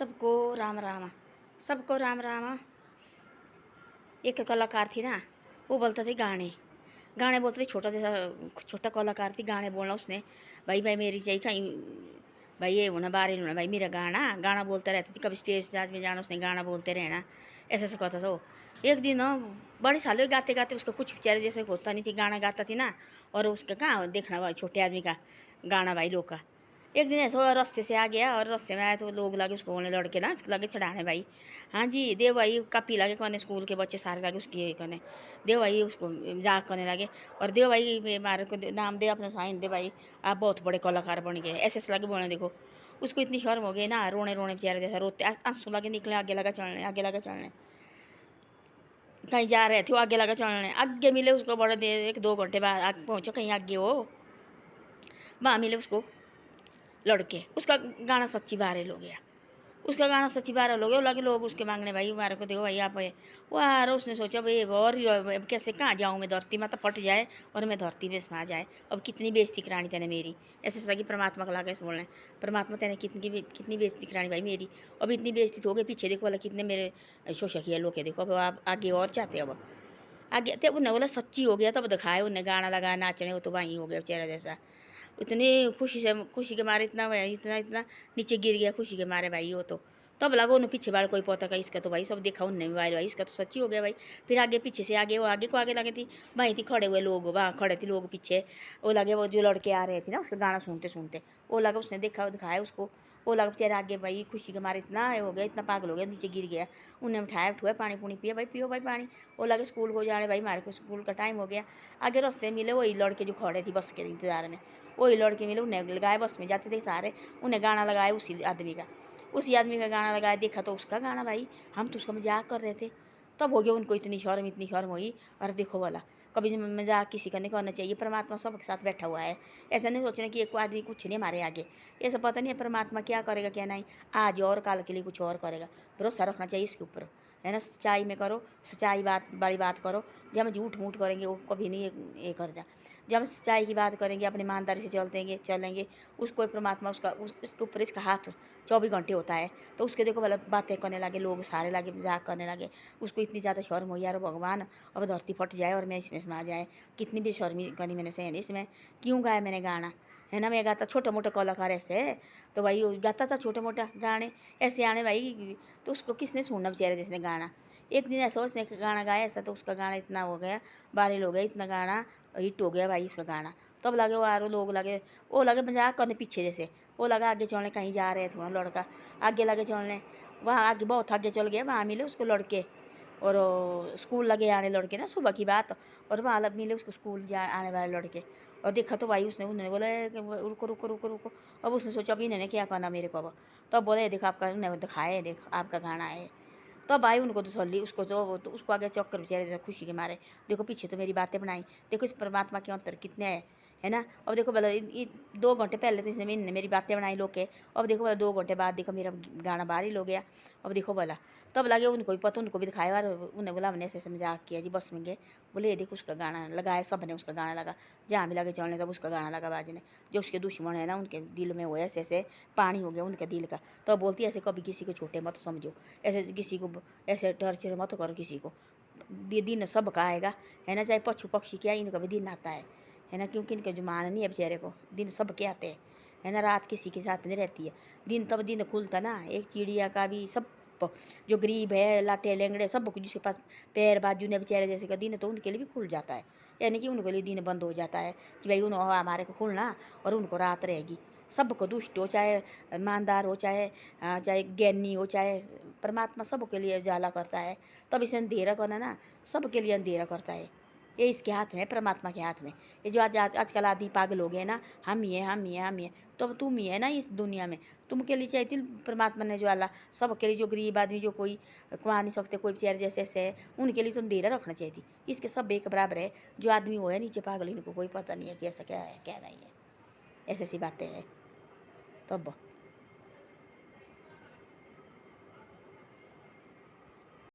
सबको राम राम। सबको राम राम। एक कलाकार थी ना, वो बोलता थी गाने गाने बोलते थे। छोटा कलाकार थी, गाने बोलना उसने। भाई भाई मेरी चाहिए कहीं, भाई ये होना बारे होना, भाई मेरा गाना गाना बोलता रहती थी। कभी स्टेज स्टाज में जाना, उसने गाना बोलते रहना, ऐसा ऐसा कहता था वो। एक दिन ना, बड़े सालों गाते गाते उसका कुछ बेचारे जैसे होता नहीं थी, गाना गाता थी ना। और उसका कहाँ देखना भाई, छोटे आदमी का गाना भाई लोग का। एक दिन ऐसा हुआ, रास्ते से आ गया और रास्ते में आया तो लोग लगे उसको बोलने, लड़के ना लगे चढ़ाने, भाई हाँ जी देव भाई कापी लगे कहने, स्कूल के बच्चे सारे लगे उसकी कहने, देव भाई उसको मजाक करने लगे। और देव भाई मारे को नाम दे अपना साइन दे भाई, आप बहुत बड़े कलाकार बन गए, ऐसे ऐसे लगे बोलने। देखो उसको इतनी शर्म हो गई ना, रोने रोने बेचारे जैसा रोते, आंसू लगे निकले, आगे लगा चलने, आगे लगा चलने। कहीं जा रहे थे वो, आगे लगा चलने, आगे मिले उसको बड़े देर, 1-2 घंटे बाद आगे पहुँचो कहीं आगे हो, वहाँ मिले उसको लड़के। उसका गाना सच्ची वायरल हो गया, उसका गाना सच्ची वायरल हो गया। लगे लोग उसके मांगने, भाई हमारे को देखो भाई आप। वाह, उसने सोचा भाई और कैसे कहाँ जाऊँ मैं, धरती माता फट जाए और मैं धरती में समा जाए, अब कितनी बेइज्जती करानी तेने मेरी। ऐसे सगी परमात्मा को लाके बोलने, परमात्मा तेने कितनी बेइज्जती करानी भाई मेरी। अब इतनी बेइज्जती हो गई, पीछे देखो वाला कितने मेरे शोषक किया लोग के, देखो अब आप आगे और चाहते हो। अब आगे तब उन्हें बोला सच्ची हो गया, तब दिखाए उन्हें गाना लगा नाचने, वो तो वहीं हो गया चेहरा जैसा। इतनी खुशी के मारे इतना इतना इतना नीचे गिर गया खुशी के मारे भाई वो तो। तब लगा उन्हें पीछे बार कोई पता का, इसका तो भाई सब देखा उनने मोबाइल भाई, इसका तो सच्ची हो गया भाई। फिर आगे पीछे से आगे वो आगे को आगे लगे थी, वहीं थी खड़े हुए लोग, वहाँ खड़े थे लोग पीछे। वो लगे वो जो लड़के आ रहे थे ना उसका गाना सुनते सुनते, वो लगा उसने देखा दिखाया उसको। वो लगा बेचारे आगे भाई खुशी के मारे इतना हो गया, इतना पागल हो गया, नीचे गिर गया। उन्हें उठाया उठुआ, पानी पुनी पिया भाई, पियो भाई पानी। वो लगे स्कूल को जाने, भाई हमारे को स्कूल का टाइम हो गया। आगे रास्ते मिले वही लड़के जो खड़े थे बस के इंतजार में, वही लड़के मिले, उन्हें लगाए, बस में जाते थे सारे, उन्हें गाना लगाया उसी आदमी का। उसी आदमी का गाना लगाया, देखा तो उसका गाना भाई, हम तो उसका मजाक कर रहे थे। तब हो गया उनको इतनी शर्म हुई। और देखो वाला, कभी मजाक किसी का नहीं करना चाहिए, परमात्मा सबके साथ बैठा हुआ है। ऐसा नहीं सोचना कि एक आदमी कुछ नहीं हमारे आगे, ऐसा पता नहीं है परमात्मा क्या करेगा क्या नहीं, आज और काल के लिए कुछ और करेगा। भरोसा रखना चाहिए इसके ऊपर, है ना। सच्चाई में करो, सच्चाई बात बड़ी बात करो। जब हम झूठ मूठ करेंगे वो कभी नहीं ये करता। जब हम सच्चाई की बात करेंगे, अपनी ईमानदारी से चलेंगे, उसको परमात्मा उसके ऊपर इसका हाथ 24 घंटे होता है। तो उसके देखो मतलब बातें करने लगे लोग, सारे लगे मजाक करने लगे। उसको इतनी ज़्यादा शर्म हो यार, भगवान अब धरती फट जाए और मैं इसमें समा जाए। कितनी भी शर्मी करनी मैंने सहन, इसमें क्यों गाया मैंने गाना, है ना। मैं गाता छोटा मोटा कलाकार ऐसे, तो भाई गाता था छोटे मोटा गाने ऐसे आने भाई, तो उसको किसने सुनना बेचारे जिसने गाना। एक दिन ऐसा उसने गाना गाया ऐसा, तो उसका गाना इतना हो गया, वायरल हो गया, इतना गाना हिट हो गया भाई उसका गाना। तब लगे वो आरो लोग लगे, वो लगे मजाक करने पीछे जैसे, वो लगा आगे चलने, कहीं जा रहे थे वहाँ लड़का, आगे लगे चलने, वहाँ आगे बहुत आगे चल गया, वहाँ मिले उसको लड़के। और स्कूल लगे आने लड़के ना, सुबह की बात, और वहाँ मिले उसको स्कूल जा आने वाले लड़के। और देखा तो भाई उसने, उन्होंने बोला कि रुको रुको रुको रुको। अब उसने सोचा अभी इन्होंने क्या करना मेरे को अब। तब बोले देखो आपका, उन्हें दिखाए देख आपका गाना है। तो भाई उनको तो सल्ली उसको तो उसको आगे चक्कर बेचारे खुशी के मारे। देखो पीछे तो मेरी बातें बनाई, देखो इस परमात्मा के अंतर कितने है ना। अब देखो भला 2 घंटे पहले तो इसने मेरी बातें बनाई लोग के, अब देखो भला 2 घंटे बाद देखो मेरा गाना वायरल हो गया। अब देखो भला, तब लगे उनको भी पता, उनको भी दिखाया, और उन्हें बोला हमने ऐसे ऐसे मजाक किया जी, बस में गए, बोले ये देखो उसका गाना लगाया, सब ने उसका गाना लगा, जहाँ भी लगे चलने तब उसका गाना लगा बाजने। जो उसके दुश्मन है ना, उनके दिल में वो ऐसे ऐसे पानी हो गया उनके दिल का। तो बोलती ऐसे कभी किसी को छोटे मत समझो, ऐसे किसी को ऐसे टर्चर मत करो किसी को। ये दिन सबका आएगा, है ना, चाहे पशु पक्षी क्या, इनका भी दिन आता है ना, क्योंकि इनका जो मान नहीं है बेचारे को, दिन सबके आते हैं, है ना। रात किसी के साथ नहीं रहती है, दिन तब दिन खुलता ना, एक चिड़िया का भी, सब जो गरीब है, लाटे लेंगड़े, सब जिसके पास पैर बाजू ने बेचारे जैसे का दिन, तो उनके लिए भी खुल जाता है। यानी कि उनके लिए दिन बंद हो जाता है कि भाई उन्होंने हमारे को खुलना और उनको रात रहेगी। सबको, दुष्ट हो चाहे ईमानदार हो, चाहे ज्ञानी हो, चाहे परमात्मा सबके लिए उजाला करता है। तब इसे अंधेरा करना ना, सबके लिए अंधेरा करता है। ये इसके हाथ में है, परमात्मा के हाथ में। ये जो आजकल आदमी पागल हो गए ना, हम ही है हम ही है हम ही है, तो अब तुम ही है ना इस दुनिया में। तुम के लिए चाहती परमात्मा ने ज्वाला, सबके लिए, जो गरीब आदमी जो कोई कमा नहीं सकते, कोई बेचारे जैसे ऐसे है, उनके लिए तो अंधेरा रखना चाहिए थी। इसके सब एक बराबर है, जो आदमी हो है नीचे पागल, इनको कोई पता नहीं है कि ऐसा क्या है क्या नहीं है, ऐसी ऐसी बातें हैं तब।